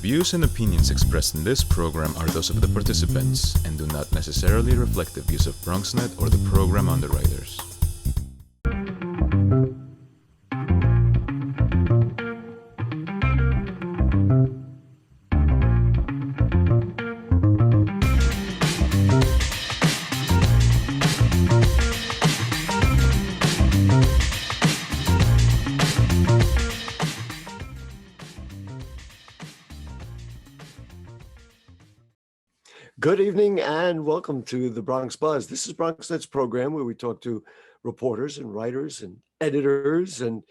views and opinions expressed in this program are those of the participants and do not necessarily reflect the views of BronxNet or the program underwriters. Good evening and welcome to the Bronx Buzz. This is BronxNet's program where we talk to reporters and writers and editors and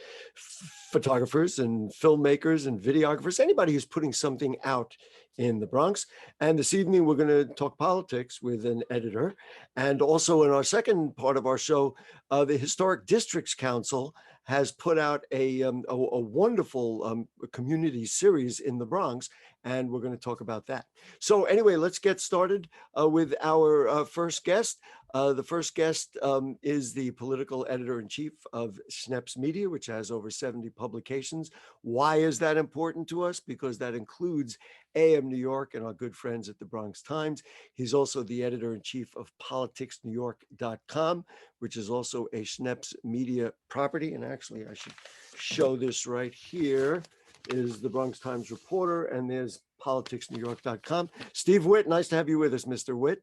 photographers and filmmakers and videographers, anybody who's putting something out in the Bronx. And this evening we're going to talk politics with an editor. And also in our second part of our show, the Historic Districts Council has put out a wonderful community series in the Bronx, and we're going to talk about that. So anyway, let's get started with our first guest. The first guest is the political editor-in-chief of Schneps Media, which has over 70 publications. Why is that important to us? Because that includes AM New York and our good friends at the Bronx Times. He's also the editor-in-chief of politicsnewyork.com, which is also a Schneps Media property. And actually, I should show this right here. Is the Bronx Times reporter, and there's politicsnewyork.com. Steve Witt, nice to have you with us, Mr. Witt.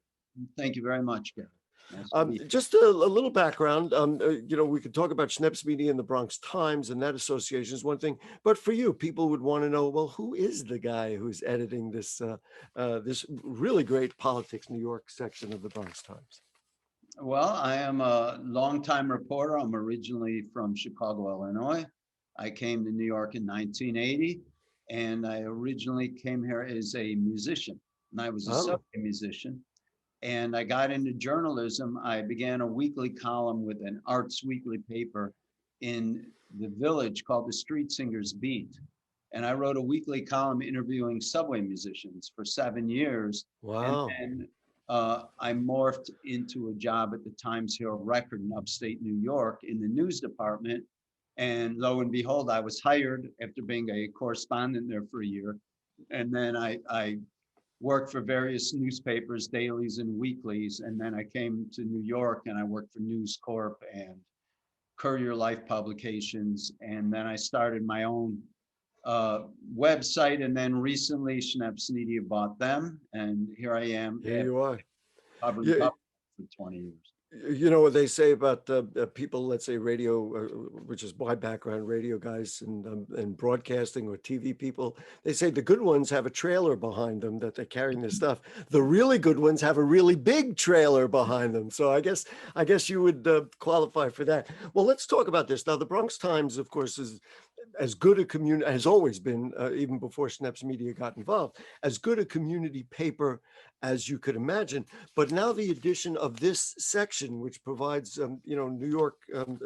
Thank you very much, Gary. Nice just a little background. We could talk about Schneps Media and the Bronx Times, and that association is one thing. But for you, people would want to know, well, who is the guy who's editing this this really great Politics New York section of the Bronx Times? Well, I am a longtime reporter. I'm originally from Chicago, Illinois. I came to New York in 1980, and I originally came here as a musician, and I was a subway musician. And I got into journalism. I began a weekly column with an arts weekly paper in the Village called the Street Singers Beat. And I wrote a weekly column interviewing subway musicians for 7 years. Wow. And then I morphed into a job at the Times Herald Record in upstate New York in the news department. And lo and behold, I was hired after being a correspondent there for a year. And then I worked for various newspapers, dailies and weeklies. And then I came to New York and I worked for News Corp and Courier Life Publications. And then I started my own website. And then recently Schneps Media bought them. And here I am. Here you are. Covering for 20 years. You know what they say about people, let's say radio, which is my background, radio guys and broadcasting or TV people. They say the good ones have a trailer behind them that they're carrying their stuff. The really good ones have a really big trailer behind them. So I guess you would qualify for that. Well, let's talk about this now. The Bronx Times, of course, is as good a community, has always been, even before Schneps Media got involved, as good a community paper as you could imagine. But now the addition of this section, which provides, New York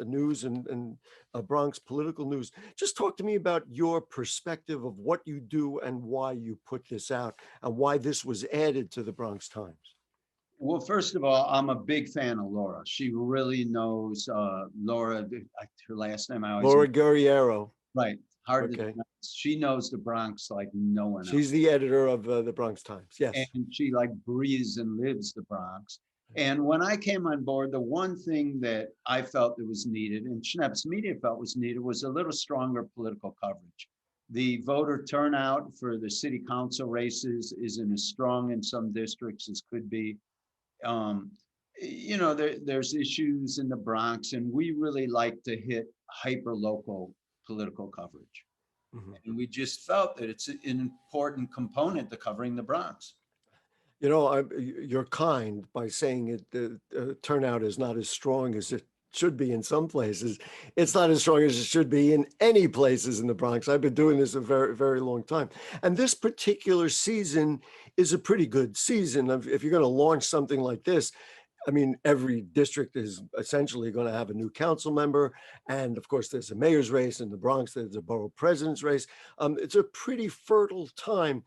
news and Bronx political news. Just talk to me about your perspective of what you do and why you put this out and why this was added to the Bronx Times. Well, first of all, I'm a big fan of Laura. She really knows Laura, her last name. Laura Guerriero. Right. Hard to pronounce. She knows the Bronx like no one else. She's the editor of the Bronx Times. Yes. And she like breathes and lives the Bronx. And when I came on board, the one thing that I felt that was needed and Schneps Media felt was needed was a little stronger political coverage. The voter turnout for the city council races isn't as strong in some districts as could be. There's issues in the Bronx, and we really like to hit hyper local political coverage. Mm-hmm. And we just felt that it's an important component to covering the Bronx. You're kind by saying it. The turnout is not as strong as it should be in some places. It's not as strong as it should be in any places in the Bronx. I've been doing this a very, very long time. And this particular season is a pretty good season. If you're going to launch something like this, I mean, every district is essentially going to have a new council member. And of course, there's a mayor's race in the Bronx. There's a borough president's race. It's a pretty fertile time.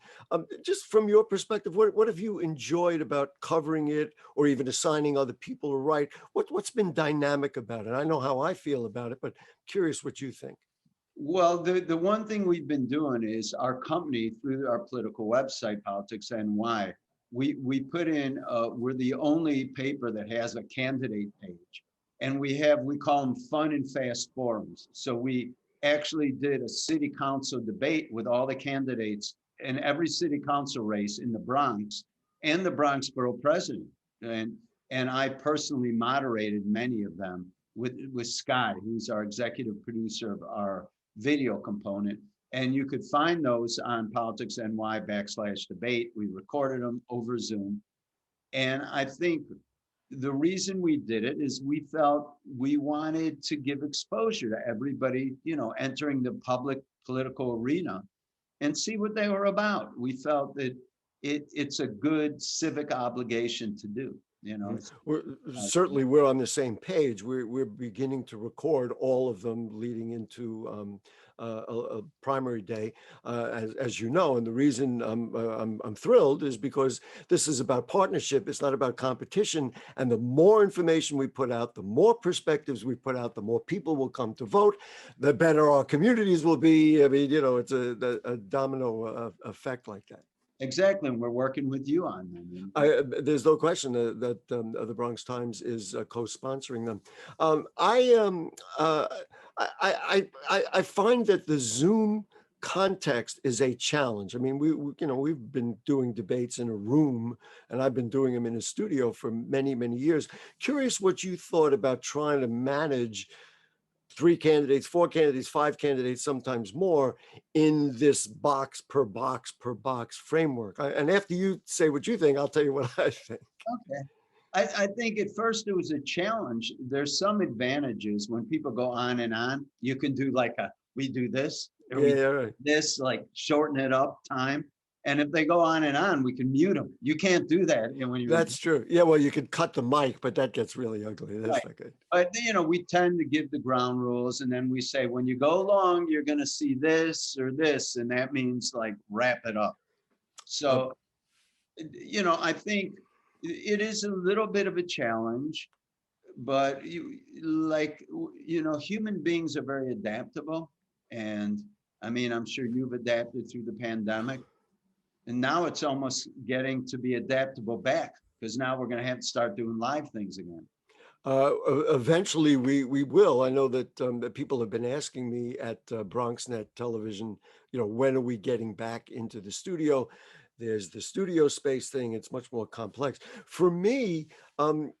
Just from your perspective, what have you enjoyed about covering it or even assigning other people to write? What's been dynamic about it? I know how I feel about it, but curious what you think. Well, the one thing we've been doing is our company through our political website, Politics NY, we put in, we're the only paper that has a candidate page. And we call them fun and fast forums. So we actually did a city council debate with all the candidates in every city council race in the Bronx and the Bronx Borough president. And, and I personally moderated many of them with Sky, who's our executive producer of our video component. And you could find those on Politics NY/debate. We recorded them over Zoom. And I think the reason we did it is we felt we wanted to give exposure to everybody, entering the public political arena and see what they were about. We felt that it's a good civic obligation to do. Certainly we're on the same page. We're beginning to record all of them leading into a primary day, as you know. And the reason I'm thrilled is because this is about partnership. It's not about competition. And the more information we put out, the more perspectives we put out, the more people will come to vote, the better our communities will be. I mean, it's a domino effect like that. Exactly, and we're working with you on them. There's no question that the Bronx Times is co-sponsoring them. I find that the Zoom context is a challenge. I mean, we've been doing debates in a room, and I've been doing them in a studio for many, many years. Curious what you thought about trying to manage 3 candidates, 4 candidates, 5 candidates, sometimes more in this box per box per box framework. And after you say what you think, I'll tell you what I think. Okay. I think at first it was a challenge. There's some advantages when people go on and on. You can do we do this, or right. This, like shorten it up time. And if they go on and on, we can mute them. You can't do that. That's true. Yeah, well, you could cut the mic, but that gets really ugly. That's right. Not good. But, we tend to give the ground rules. And then we say, when you go along, you're going to see this or this. And that means wrap it up. So, I think it is a little bit of a challenge. But, human beings are very adaptable. And I mean, I'm sure you've adapted through the pandemic. And now it's almost getting to be adaptable back, because now we're going to have to start doing live things again. Eventually we will. I know that people have been asking me at BronxNet Television, when are we getting back into the studio? There's the studio space thing. It's much more complex. For me, the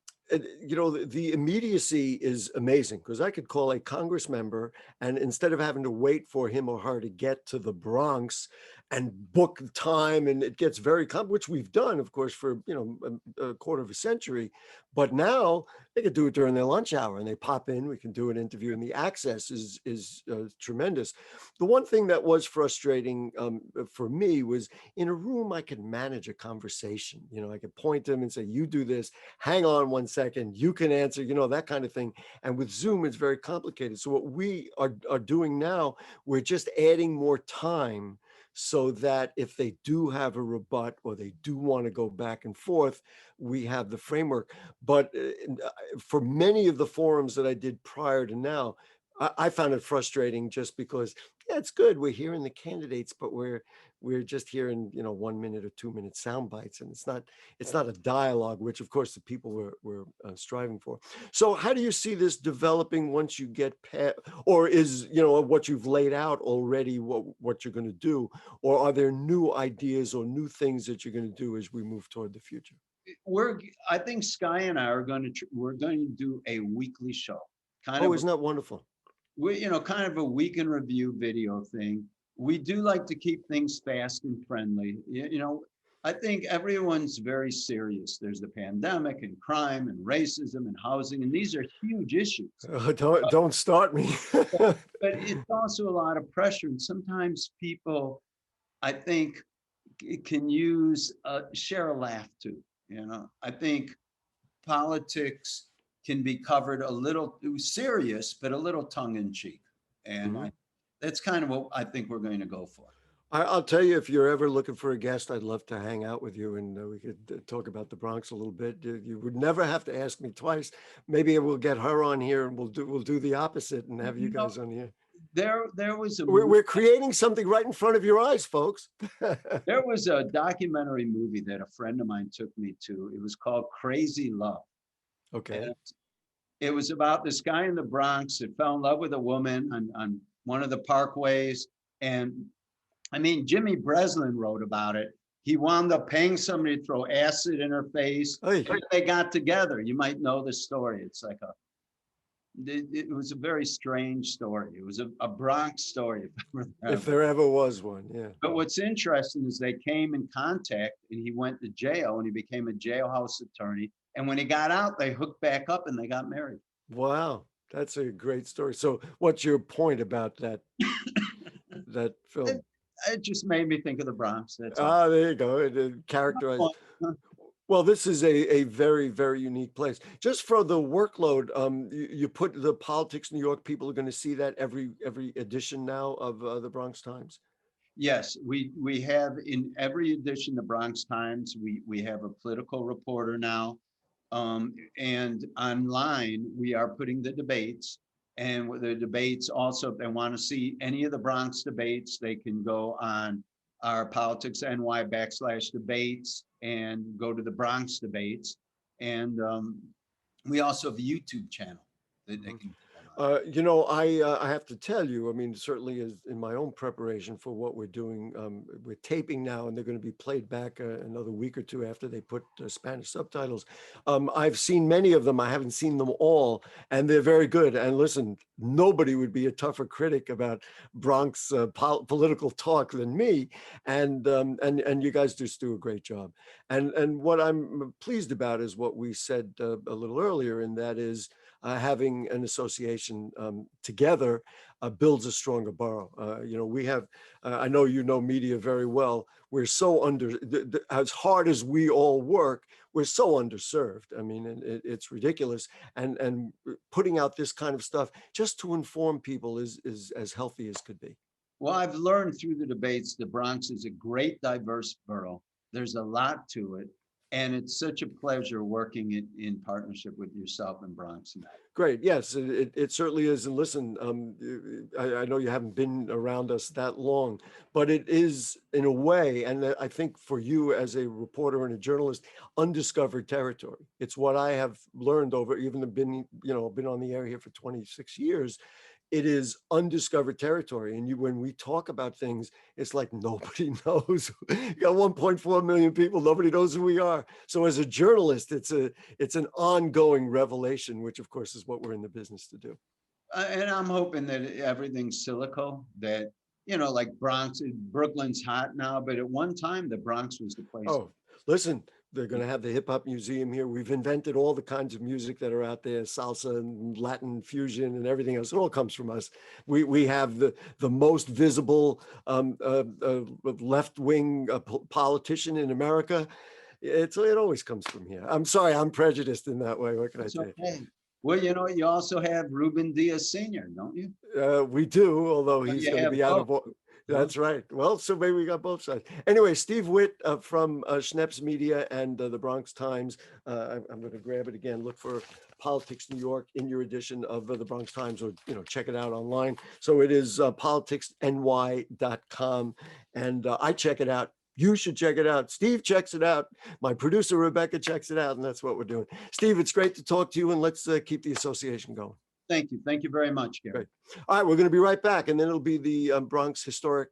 immediacy is amazing, because I could call a Congress member, and instead of having to wait for him or her to get to the Bronx and book time, and it gets very which we've done, of course, for a quarter of a century, but now they could do it during their lunch hour, and they pop in. We can do an interview, and the access is tremendous. The one thing that was frustrating for me was, in a room I could manage a conversation. I could point them and say, "You do this. Hang on 1 second. You can answer." That kind of thing. And with Zoom, it's very complicated. So what we are doing now, we're just adding more time, so that if they do have a rebut or they do want to go back and forth, we have the framework. But for many of the forums that I did prior to now, I found it frustrating, just because, yeah, it's good. We're hearing the candidates, but we're just hearing, 1 minute or 2 minute sound bites, and it's not a dialogue, which of course the people were striving for. So how do you see this developing once you get past, or is, what you've laid out already what you're going to do, or are there new ideas or new things that you're going to do as we move toward the future? I think Sky and I we're going to do a weekly show. Isn't that wonderful? We're, kind of a week in review video thing. We do like to keep things fast and friendly. I think everyone's very serious. There's the pandemic and crime and racism and housing, and these are huge issues. Don't start me. But it's also a lot of pressure. And sometimes people, I think, can share a laugh too. I think politics can be covered a little serious, but a little tongue in cheek. And that's kind of what I think we're going to go for. I'll tell you, if you're ever looking for a guest, I'd love to hang out with you, and we could talk about the Bronx a little bit. You would never have to ask me twice. Maybe we'll get her on here, and we'll do the opposite and have you guys on here. There was We're creating something right in front of your eyes, folks. there was a documentary movie that a friend of mine took me to. It was called Crazy Love. Okay. And it was about this guy in the Bronx that fell in love with a woman on one of the parkways. And I mean, Jimmy Breslin wrote about it. He wound up paying somebody to throw acid in her face. Hey. They got together. You might know the story. It's like it was a very strange story. It was a Bronx story. If there ever was one, yeah. But what's interesting is they came in contact and he went to jail and he became a jailhouse attorney. And when he got out, they hooked back up and they got married. Wow, that's a great story. So what's your point about that that film? It just made me think of the Bronx. That's all. There you go. It characterized. Well, this is a very, very unique place. Just for the workload, you put the Politics New York, people are going to see that every edition now of the Bronx Times. Yes, we have in every edition of the Bronx Times, we have a political reporter now. And online, we are putting the debates. And with the debates also, if they want to see any of the Bronx debates, they can go on our Politics NY /debates and go to the Bronx debates. And we also have a YouTube channel that they can. You know, I have to tell you, I mean, certainly as in my own preparation for what we're doing, we're taping now, and they're going to be played back another week or two after they put Spanish subtitles. I've seen many of them. I haven't seen them all, and they're very good. And listen, nobody would be a tougher critic about Bronx political talk than me. And you guys just do a great job. And what I'm pleased about is what we said a little earlier, and that is, having an association together builds a stronger borough. You know, we have, I know you know media very well. We're so as hard as we all work, we're so underserved. I mean, it's ridiculous. And putting out this kind of stuff just to inform people is as healthy as could be. Well, I've learned through the debates, the Bronx is a great, diverse borough. There's a lot to it. And it's such a pleasure working in partnership with yourself and Bronx Net. Great. Yes, it certainly is. And listen, I know you haven't been around us that long, but it is in a way, and I think for you as a reporter and a journalist, undiscovered territory. It's what I have learned over even been on the air here for 26 years. It is undiscovered territory. And when we talk about things, it's like nobody knows. You got 1.4 million people, nobody knows who we are. So as a journalist, it's an ongoing revelation, which of course is what we're in the business to do. And I'm hoping that everything's silico, that, like Brooklyn's hot now, but at one time the Bronx was the place. Oh, listen. They're going to have the hip hop museum here. We've invented all the kinds of music that are out there, salsa and Latin fusion and everything else. It all comes from us. We have the most visible left-wing politician in America. It always comes from here. I'm sorry, I'm prejudiced in that way. What can I say? Okay. Well, you also have Ruben Diaz Sr., don't you? We do, although he's going to be out of. That's right. Well, so maybe we got both sides. Anyway, Steve Witt from Schneps Media and the Bronx Times. I'm going to grab it again. Look for Politics New York in your edition of the Bronx Times, or check it out online. So it is politicsny.com, and I check it out. You should check it out. Steve checks it out. My producer Rebecca checks it out, and that's what we're doing. Steve, it's great to talk to you, and let's keep the association going. Thank you. Thank you very much, Gary. Great. All right, we're going to be right back, and then it'll be the Bronx Historic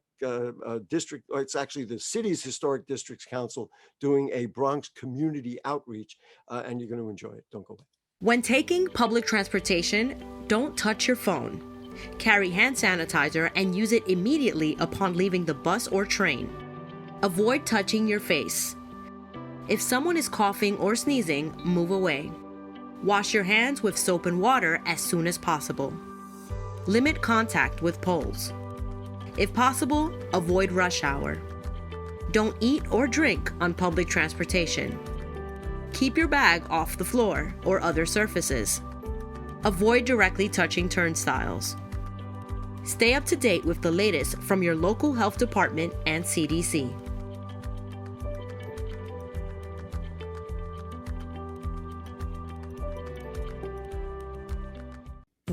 District, or it's actually the city's Historic Districts Council doing a Bronx community outreach, and you're going to enjoy it. Don't go away. When taking public transportation, don't touch your phone. Carry hand sanitizer and use it immediately upon leaving the bus or train. Avoid touching your face. If someone is coughing or sneezing, move away. Wash your hands with soap and water as soon as possible. Limit contact with poles. If possible, avoid rush hour. Don't eat or drink on public transportation. Keep your bag off the floor or other surfaces. Avoid directly touching turnstiles. Stay up to date with the latest from your local health department and CDC.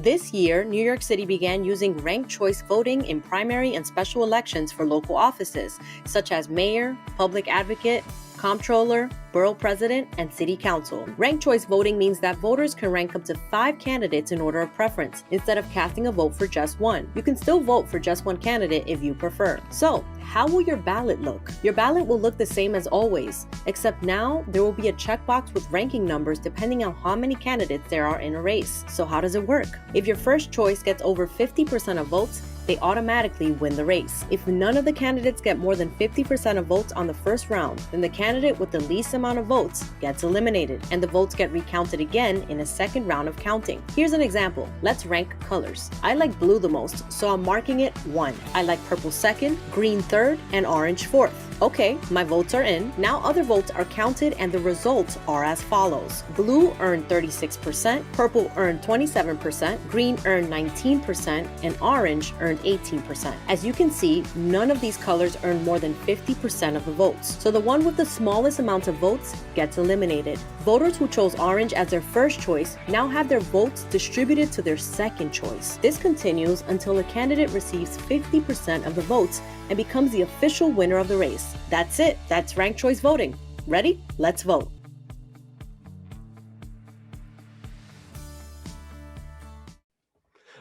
This year, New York City began using ranked choice voting in primary and special elections for local offices, such as mayor, public advocate, comptroller, borough president, and city council. Ranked choice voting means that voters can rank up to 5 candidates in order of preference, instead of casting a vote for just one. You can still vote for just one candidate if you prefer. So, how will your ballot look? Your ballot will look the same as always, except now there will be a checkbox with ranking numbers depending on how many candidates there are in a race. So how does it work? If your first choice gets over 50% of votes, they automatically win the race. If none of the candidates get more than 50% of votes on the first round, then the candidate with the least amount of votes gets eliminated, and the votes get recounted again in a second round of counting. Here's an example. Let's rank colors. I like blue the most, so I'm marking it 1. I like purple second, green third, and orange fourth. Okay, my votes are in. Now other votes are counted and the results are as follows. Blue earned 36%, purple earned 27%, green earned 19%, and orange earned 18%. As you can see, none of these colors earned more than 50% of the votes. So the one with the smallest amount of votes gets eliminated. Voters who chose orange as their first choice now have their votes distributed to their second choice. This continues until a candidate receives 50% of the votes and becomes the official winner of the race. That's it. That's ranked choice voting. Ready? Let's vote.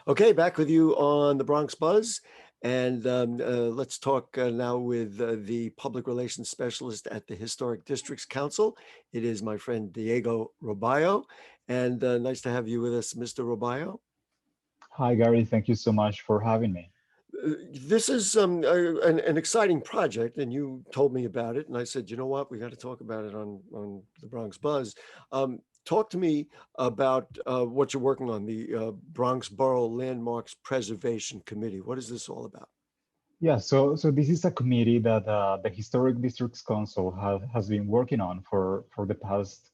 Okay, back with you on the Bronx Buzz. And let's talk now with the public relations specialist at the Historic Districts Council. It is my friend Diego Robayo. And nice to have you with us, Mr. Robayo. Hi, Gary. Thank you so much for having me. This is an exciting project, and you told me about it, and I said, you know what, we got to talk about it on the Bronx Buzz. Talk to me about what you're working on, the Bronx Borough Landmarks Preservation Committee. What is this all about? Yeah, so this is a committee that the Historic Districts Council has been working on for the past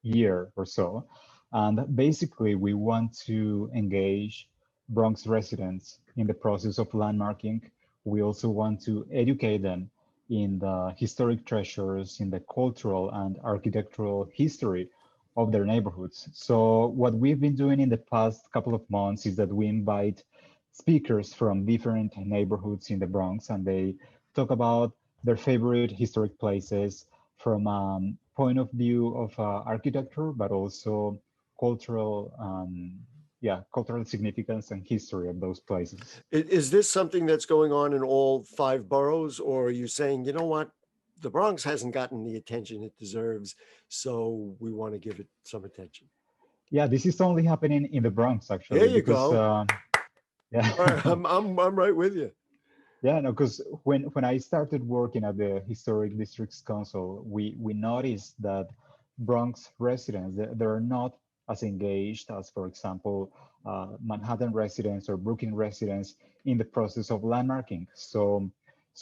year or so. And basically, we want to engage Bronx residents in the process of landmarking. We also want to educate them in the historic treasures, in the cultural and architectural history of their neighborhoods. So what we've been doing in the past couple of months is that we invite speakers from different neighborhoods in the Bronx, and they talk about their favorite historic places from point of view of architecture, but also cultural, cultural significance and history of those places. Is this something that's going on in all 5 boroughs, or are you saying, you know what, the Bronx hasn't gotten the attention it deserves, so we want to give it some attention? Yeah, this is only happening in the Bronx, actually. There you go. Yeah, all right, I'm right with you. Yeah, no, because when I started working at the Historic Districts Council, we noticed that Bronx residents, they're not as engaged as, for example, Manhattan residents or Brooklyn residents in the process of landmarking. So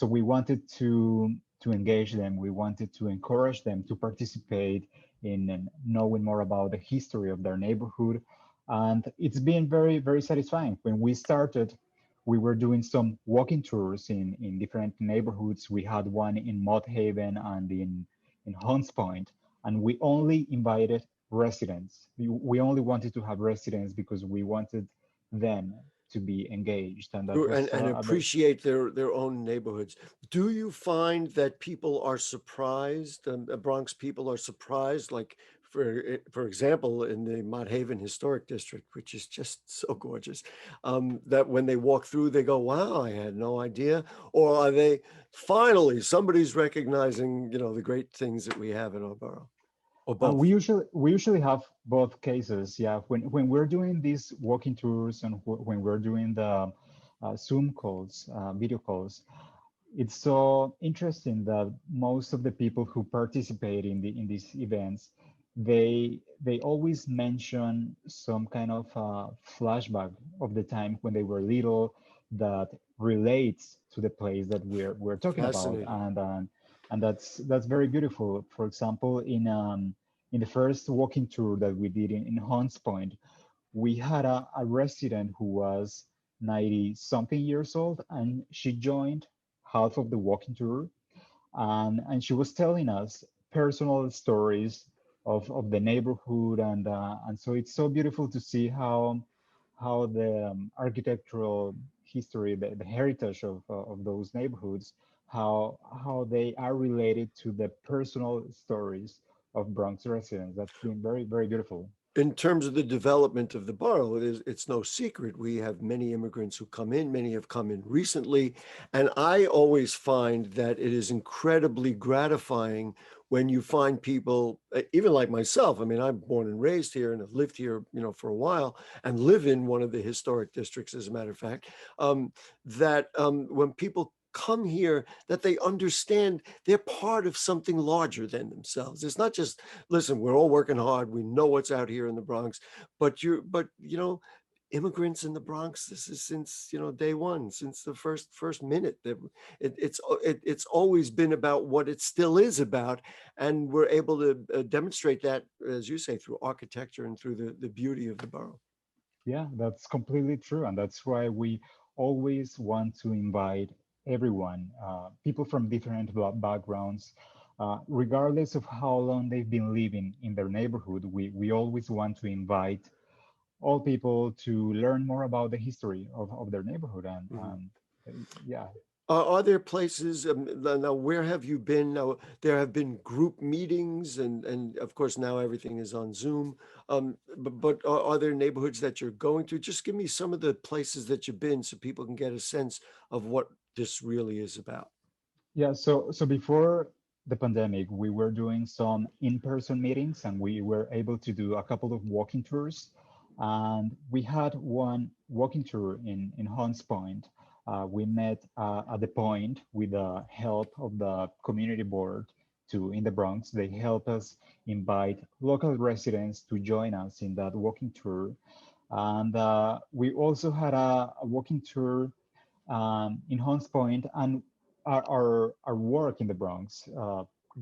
we wanted to engage them. We wanted to encourage them to participate in knowing more about the history of their neighborhood. And it's been very, very satisfying. When we started, we were doing some walking tours in different neighborhoods. We had one in Mott Haven and in Hunts Point, and we only invited residents. We only wanted to have residents because we wanted them to be engaged and appreciate their own neighborhoods. Do you find that people are surprised, Bronx people are surprised, like for example, in the Mott Haven Historic District, which is just so gorgeous, that when they walk through, they go, wow, I had no idea? Or are they finally, somebody's recognizing, the great things that we have in our borough? Or both? We usually have both cases. Yeah, when we're doing these walking tours and when we're doing the Zoom calls, video calls, it's so interesting that most of the people who participate in these events, they always mention some kind of flashback of the time when they were little that relates to the place that we're talking about, and that's very beautiful. For example, in the first walking tour that we did in Hunts Point, we had a resident who was 90-something years old, and she joined half of the walking tour, and she was telling us personal stories of the neighborhood, and so it's so beautiful to see how how the architectural history, the heritage of those neighborhoods, how they are related to the personal stories of Bronx residents. That's been very, very beautiful. In terms of the development of the borough, it's no secret. We have many immigrants who come in, many have come in recently. And I always find that it is incredibly gratifying when you find people, even like myself. I mean, I'm born and raised here and have lived here, for a while and live in one of the historic districts, as a matter of fact, that when people come here, that they understand they're part of something larger than themselves. It's not just, listen, we're all working hard. We know what's out here in the Bronx, but immigrants in the Bronx. This is since day one, since the first minute. It's always been about what it still is about, and we're able to demonstrate that, as you say, through architecture and through the beauty of the borough. Yeah, that's completely true. And that's why we always want to invite everyone, people from different backgrounds, regardless of how long they've been living in their neighborhood. We always want to invite all people to learn more about the history of their neighborhood. Mhm. Yeah, Are there places now? Where have you been? Now there have been group meetings, and of course now everything is on Zoom. But are there neighborhoods that you're going to? Just give me some of the places that you've been, so people can get a sense of what this really is about. yeah. So before the pandemic, we were doing some in-person meetings, and we were able to do a couple of walking tours. And we had one walking tour in Hunts Point. We met at the point with the help of the community board to in the Bronx. They helped us invite local residents to join us in that walking tour. And we also had a walking tour in Hunts Point, and our work in the Bronx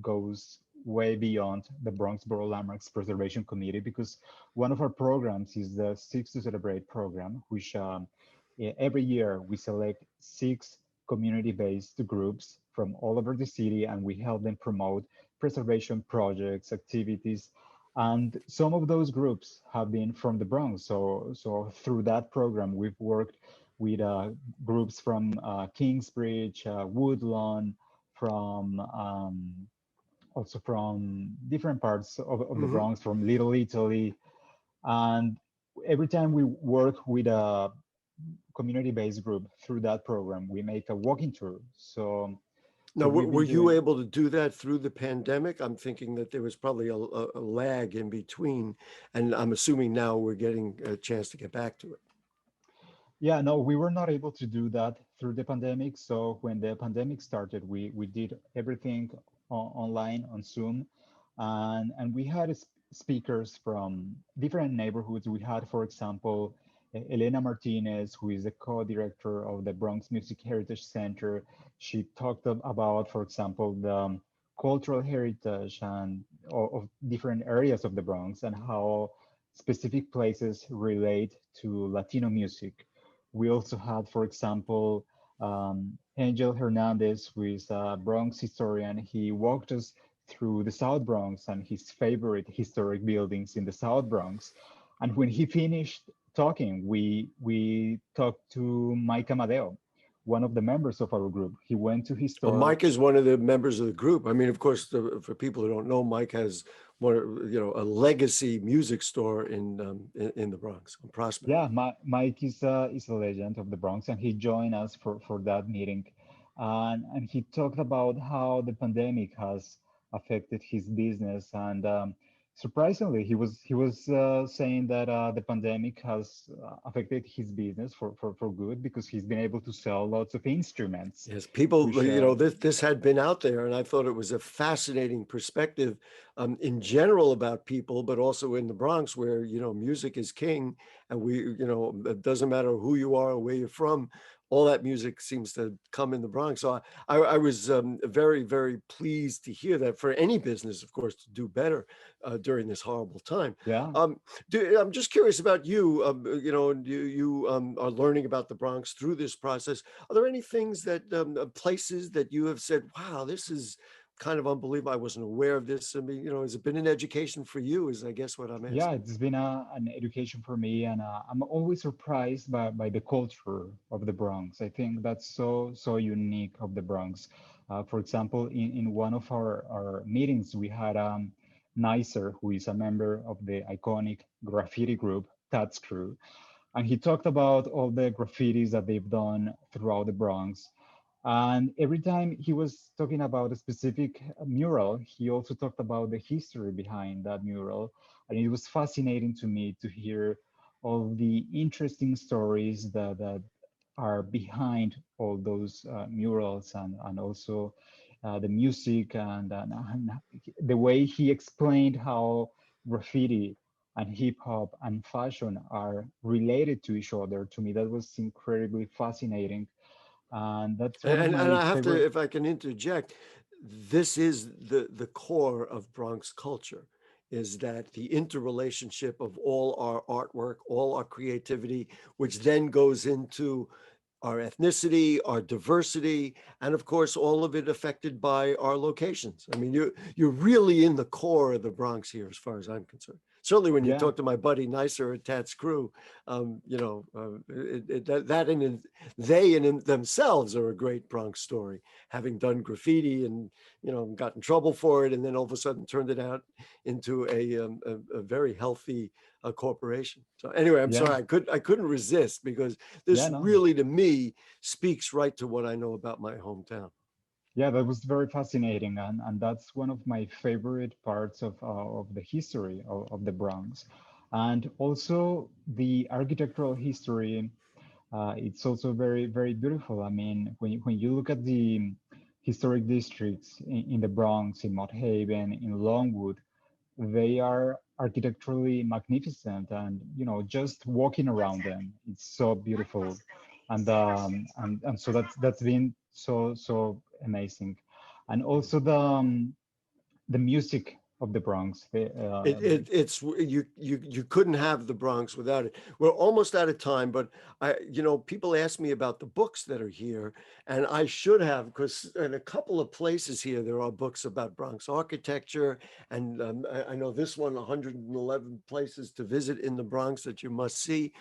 goes way beyond the Bronx Borough Landmarks Preservation Committee, because one of our programs is the Six to Celebrate program, which every year we select six community-based groups from all over the city, and we help them promote preservation projects, activities. And some of those groups have been from the Bronx. So through that program, we've worked with groups from Kingsbridge, Woodlawn, from also from different parts of the Hmm. Bronx, from Little Italy. And every time we work with a community-based group through that program, we make a walking tour. So Now, we've were been you doing. able to do that through the pandemic? I'm thinking that there was probably a lag in between, and I'm assuming now we're getting a chance to get back to it. Yeah, no, we were not able to do that through the pandemic. So when the pandemic started, we did everything online on Zoom, and we had speakers from different neighborhoods. We had, for example, Elena Martinez, who is the co-director of the Bronx Music Heritage Center. She talked about, for example, the cultural heritage and of different areas of the Bronx and how specific places relate to Latino music. We also had, for example, Angel Hernandez, who is a Bronx historian. He walked us through the South Bronx and his favorite historic buildings in the South Bronx. And when he finished talking, we talked to Mike Amadeo, one of the members of our group. He went to his Well, store. Mike is one of the members of the group. I mean, of course, for people who don't know, Mike has a legacy music store in the Bronx on Prospect. Yeah, Mike is a legend of the Bronx, and he joined us for that meeting, and he talked about how the pandemic has affected his business, and surprisingly, he was saying that the pandemic has affected his business for good because he's been able to sell lots of instruments, Yes, people, which this had been out there, and I thought it was a fascinating perspective in general about people, but also in the Bronx, where music is king, and it doesn't matter who you are or where you're from, all that music seems to come in the Bronx. So I was very, very pleased to hear that for any business, of course, to do better during this horrible time. yeah. Um, I'm just curious about you. You are learning about the Bronx through this process. Are there any things that places that you have said, wow, this is kind of unbelievable. I wasn't aware of this. I mean, has it been an education for you? Is I guess what I'm Yeah, asking. it's been an education for me, and I'm always surprised by the culture of the Bronx. I think that's so unique of the Bronx. For example, in one of our meetings, we had Nicer, who is a member of the iconic graffiti group Tats Crew, and he talked about all the graffitis that they've done throughout the Bronx. And every time he was talking about a specific mural, he also talked about the history behind that mural. And it was fascinating to me to hear all the interesting stories that are behind all those murals, and also the music, and the way he explained how graffiti and hip hop and fashion are related to each other. To me, that was incredibly fascinating, and that's one of And my I have to, favorite. if I can interject, this is the core of Bronx culture, is that the interrelationship of all our artwork, all our creativity, which then goes into our ethnicity, our diversity, and of course, all of it affected by our locations. I mean, you're really in the core of the Bronx here, as far as I'm concerned. Certainly, when you Yeah, talk to my buddy Nicer at Tats Crew, that they in themselves are a great Bronx story, having done graffiti and got in trouble for it, and then all of a sudden turned it out into a very healthy corporation. So anyway, I'm yeah, sorry, I couldn't resist, because yeah, this no, really, to me, speaks right to what I know about my hometown. yeah, that was very fascinating, and that's one of my favorite parts of the history of the Bronx, and also the architectural history. It's also very beautiful. I mean, when you look at the historic districts in the Bronx, in Mott Haven, in Longwood, they are architecturally magnificent, and just walking around them, it's so beautiful, and so that's been so amazing, and also the music of the Bronx. It's you couldn't have the Bronx without it. We're almost out of time, but people ask me about the books that are here, and I should have, because in a couple of places here there are books about Bronx architecture, and I know this one, 111 places to visit in the Bronx that you must see.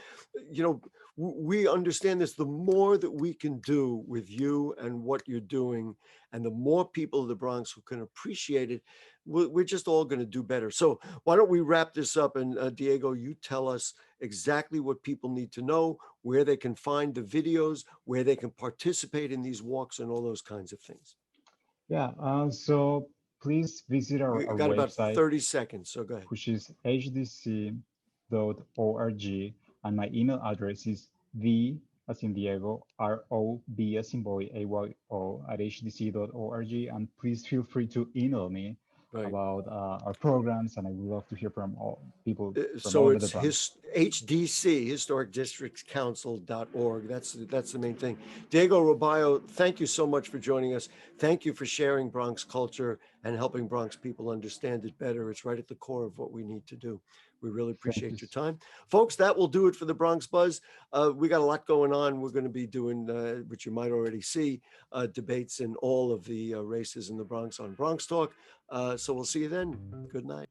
We understand this. The more that we can do with you and what you're doing, and the more people of the Bronx who can appreciate it, we're just all going to do better. So why don't we wrap this up? And Diego, you tell us exactly what people need to know, where they can find the videos, where they can participate in these walks, and all those kinds of things. Yeah, so please visit You our got about website, 30 seconds, so go ahead. which is hdc.org, and my email address is v as in Diego, ROB as in boy, AYO at hdc.org. And please feel free to email me Right. about our programs, and I would love to hear from all people from all So over the it's Bronx. HDC, Historic Districts Council.org. That's the main thing. Diego Robayo, thank you so much for joining us. Thank you for sharing Bronx culture and helping Bronx people understand it better. It's right at the core of what we need to do. We really Thank you. appreciate your time. Folks, that will do it for the Bronx Buzz. We got a lot going on. We're going to be doing, which you might already see, debates in all of the races in the Bronx on Bronx Talk. So we'll see you then. Good night.